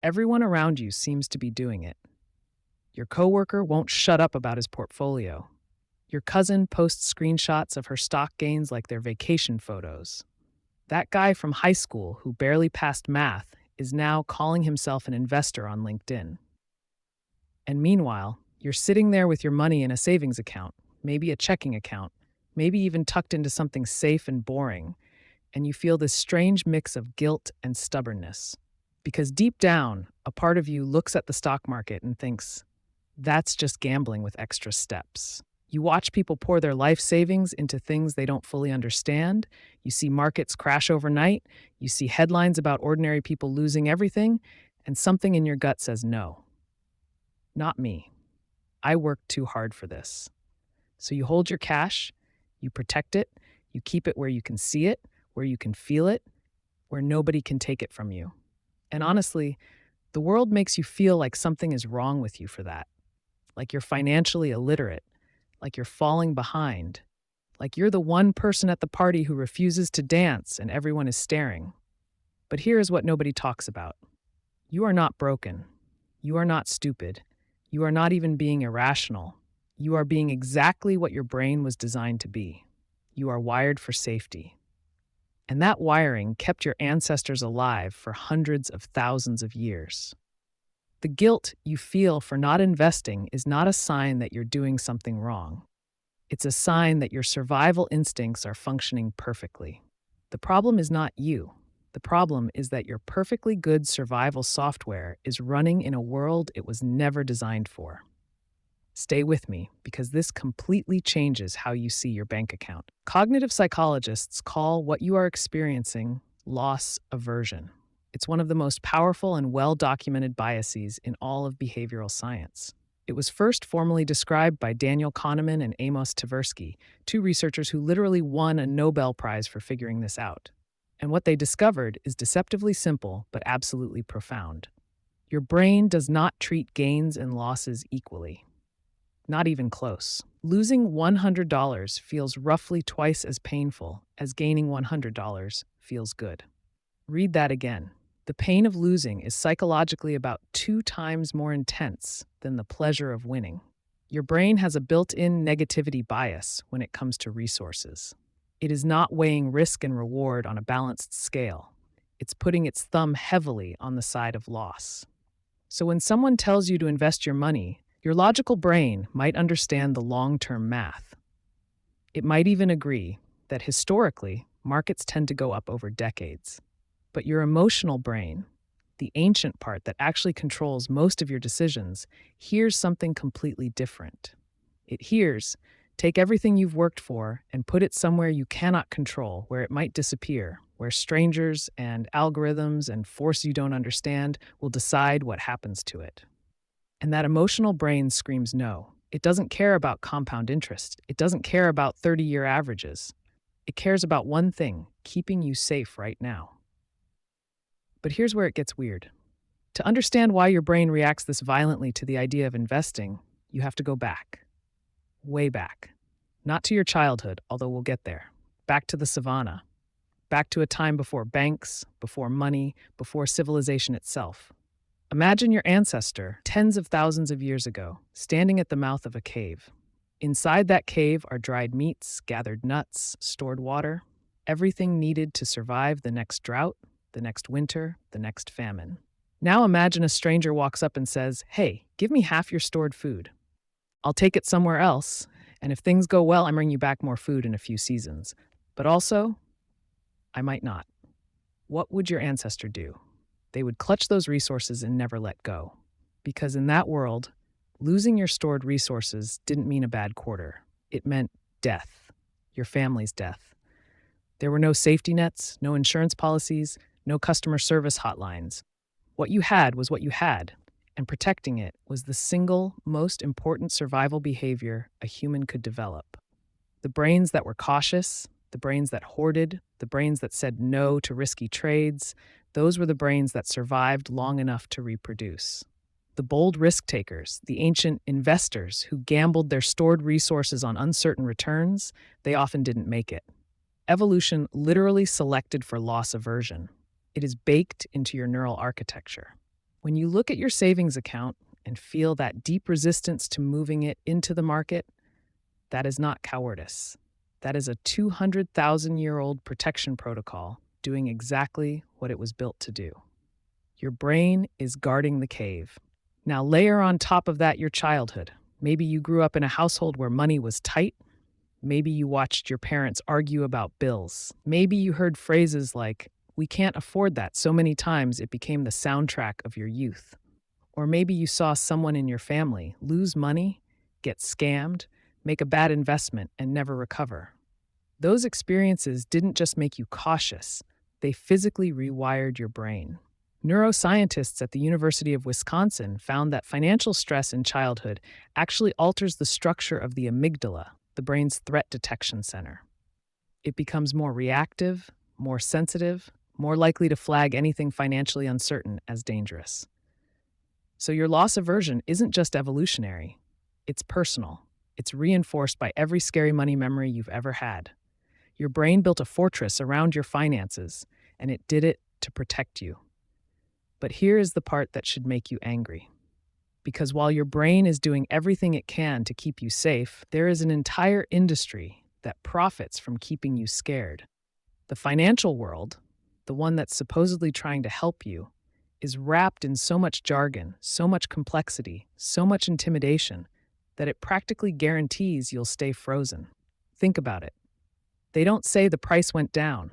Everyone around you seems to be doing it. Your coworker won't shut up about his portfolio. Your cousin posts screenshots of her stock gains like they're vacation photos. That guy from high school who barely passed math is now calling himself an investor on LinkedIn. And meanwhile, you're sitting there with your money in a savings account, maybe a checking account, maybe even tucked into something safe and boring, and you feel this strange mix of guilt and stubbornness. Because deep down, a part of you looks at the stock market and thinks, that's just gambling with extra steps. You watch people pour their life savings into things they don't fully understand. You see markets crash overnight. You see headlines about ordinary people losing everything, and something in your gut says no. Not me. I worked too hard for this. So you hold your cash, you protect it, you keep it where you can see it, where you can feel it, where nobody can take it from you. And honestly, the world makes you feel like something is wrong with you for that. Like you're financially illiterate, like you're falling behind, like you're the one person at the party who refuses to dance and everyone is staring. But here is what nobody talks about. You are not broken. You are not stupid. You are not even being irrational. You are being exactly what your brain was designed to be. You are wired for safety. And that wiring kept your ancestors alive for hundreds of thousands of years. The guilt you feel for not investing is not a sign that you're doing something wrong. It's a sign that your survival instincts are functioning perfectly. The problem is not you. The problem is that your perfectly good survival software is running in a world it was never designed for. Stay with me, because this completely changes how you see your bank account. Cognitive psychologists call what you are experiencing loss aversion. It's one of the most powerful and well-documented biases in all of behavioral science. It was first formally described by Daniel Kahneman and Amos Tversky, two researchers who literally won a Nobel Prize for figuring this out. And what they discovered is deceptively simple but absolutely profound. Your brain does not treat gains and losses equally. Not even close. Losing $100 feels roughly twice as painful as gaining $100 feels good. Read that again. The pain of losing is psychologically about 2 times more intense than the pleasure of winning. Your brain has a built-in negativity bias when it comes to resources. It is not weighing risk and reward on a balanced scale. It's putting its thumb heavily on the side of loss. So when someone tells you to invest your money, your logical brain might understand the long-term math. It might even agree that historically, markets tend to go up over decades. But your emotional brain, the ancient part that actually controls most of your decisions, hears something completely different. It hears, take everything you've worked for and put it somewhere you cannot control, where it might disappear, where strangers and algorithms and force you don't understand will decide what happens to it. And that emotional brain screams no. It doesn't care about compound interest. It doesn't care about 30-year averages. It cares about one thing, keeping you safe right now. But here's where it gets weird. To understand why your brain reacts this violently to the idea of investing, you have to go back. Way back. Not to your childhood, although we'll get there. Back to the savannah. Back to a time before banks, before money, before civilization itself. Imagine your ancestor, tens of thousands of years ago, standing at the mouth of a cave. Inside that cave are dried meats, gathered nuts, stored water, everything needed to survive the next drought, the next winter, the next famine. Now imagine a stranger walks up and says, "Hey, give me half your stored food. I'll take it somewhere else, and if things go well, I bring you back more food in a few seasons. But also, I might not." What would your ancestor do? They would clutch those resources and never let go. Because in that world, losing your stored resources didn't mean a bad quarter. It meant death, your family's death. There were no safety nets, no insurance policies, no customer service hotlines. What you had was what you had, and protecting it was the single most important survival behavior a human could develop. The brains that were cautious, the brains that hoarded, the brains that said no to risky trades, those were the brains that survived long enough to reproduce. The bold risk takers, the ancient investors who gambled their stored resources on uncertain returns, they often didn't make it. Evolution literally selected for loss aversion. It is baked into your neural architecture. When you look at your savings account and feel that deep resistance to moving it into the market, that is not cowardice. That is a 200,000-year-old protection protocol doing exactly what it was built to do. Your brain is guarding the cave. Now layer on top of that your childhood. Maybe you grew up in a household where money was tight. Maybe you watched your parents argue about bills. Maybe you heard phrases like, "We can't afford that," so many times it became the soundtrack of your youth. Or maybe you saw someone in your family lose money, get scammed, make a bad investment, and never recover. Those experiences didn't just make you cautious, they physically rewired your brain. Neuroscientists at the University of Wisconsin found that financial stress in childhood actually alters the structure of the amygdala, the brain's threat detection center. It becomes more reactive, more sensitive, more likely to flag anything financially uncertain as dangerous. So your loss aversion isn't just evolutionary, it's personal. It's reinforced by every scary money memory you've ever had. Your brain built a fortress around your finances, and it did it to protect you. But here is the part that should make you angry. Because while your brain is doing everything it can to keep you safe, there is an entire industry that profits from keeping you scared. The financial world, the one that's supposedly trying to help you, is wrapped in so much jargon, so much complexity, so much intimidation, that it practically guarantees you'll stay frozen. Think about it. They don't say the price went down.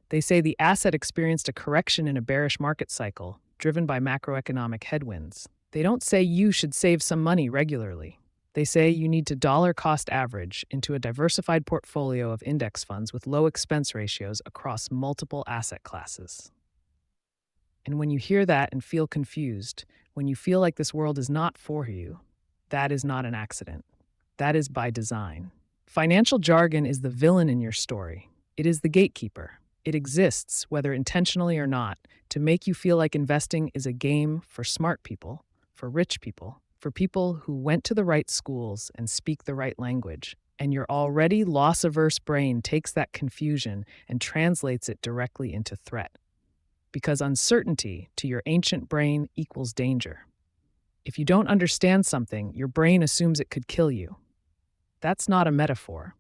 They say the asset experienced a correction in a bearish market cycle, driven by macroeconomic headwinds. They don't say you should save some money regularly. They say you need to dollar cost average into a diversified portfolio of index funds with low expense ratios across multiple asset classes. And when you hear that and feel confused, when you feel like this world is not for you, that is not an accident. That is by design. Financial jargon is the villain in your story. It is the gatekeeper. It exists, whether intentionally or not, to make you feel like investing is a game for smart people, for rich people, for people who went to the right schools and speak the right language. And your already loss-averse brain takes that confusion and translates it directly into threat. Because uncertainty to your ancient brain equals danger. If you don't understand something, your brain assumes it could kill you. That's not a metaphor.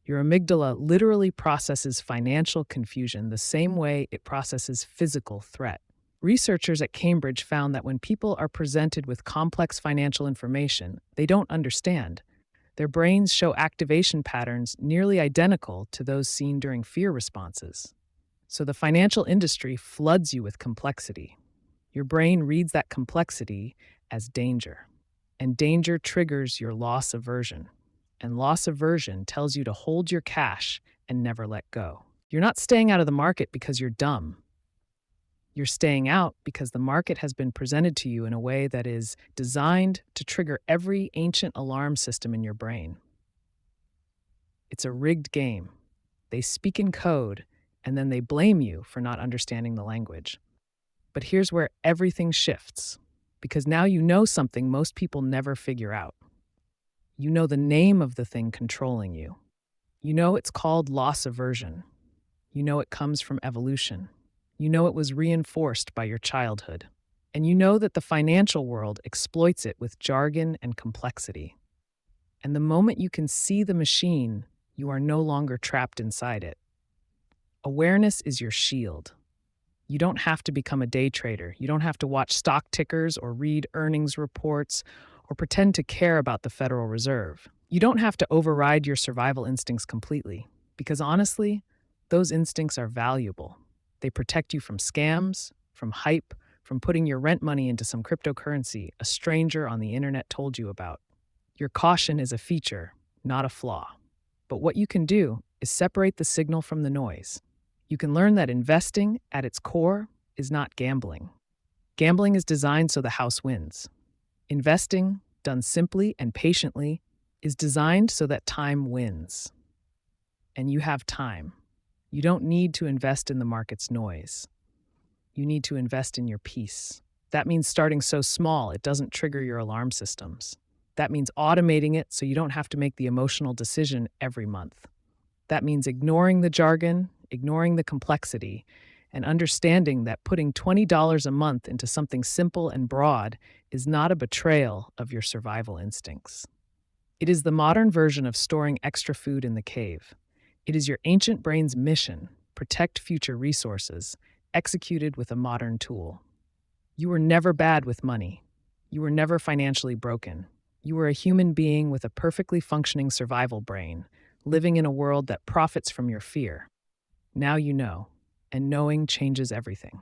Your amygdala literally processes financial confusion the same way it processes physical threat. Researchers at Cambridge found that when people are presented with complex financial information they don't understand, their brains show activation patterns nearly identical to those seen during fear responses. So the financial industry floods you with complexity. Your brain reads that complexity as danger, and danger triggers your loss aversion. And loss aversion tells you to hold your cash and never let go. You're not staying out of the market because you're dumb. You're staying out because the market has been presented to you in a way that is designed to trigger every ancient alarm system in your brain. It's a rigged game. They speak in code, and then they blame you for not understanding the language. But here's where everything shifts, because now you know something most people never figure out. You know the name of the thing controlling you. You know it's called loss aversion. You know it comes from evolution. You know it was reinforced by your childhood. And you know that the financial world exploits it with jargon and complexity. And the moment you can see the machine, you are no longer trapped inside it. Awareness is your shield. You don't have to become a day trader. You don't have to watch stock tickers or read earnings reports or pretend to care about the Federal Reserve. You don't have to override your survival instincts completely, because honestly, those instincts are valuable. They protect you from scams, from hype, from putting your rent money into some cryptocurrency a stranger on the internet told you about. Your caution is a feature, not a flaw. But what you can do is separate the signal from the noise. You can learn that investing, at its core, is not gambling. Gambling is designed so the house wins. Investing, done simply and patiently, is designed so that time wins. And you have time. You don't need to invest in the market's noise. You need to invest in your peace. That means starting so small it doesn't trigger your alarm systems. That means automating it so you don't have to make the emotional decision every month. That means ignoring the jargon, ignoring the complexity, and understanding that putting $20 a month into something simple and broad is not a betrayal of your survival instincts. It is the modern version of storing extra food in the cave. It is your ancient brain's mission: protect future resources, executed with a modern tool. You were never bad with money. You were never financially broken. You were a human being with a perfectly functioning survival brain, living in a world that profits from your fear. Now you know, and knowing changes everything.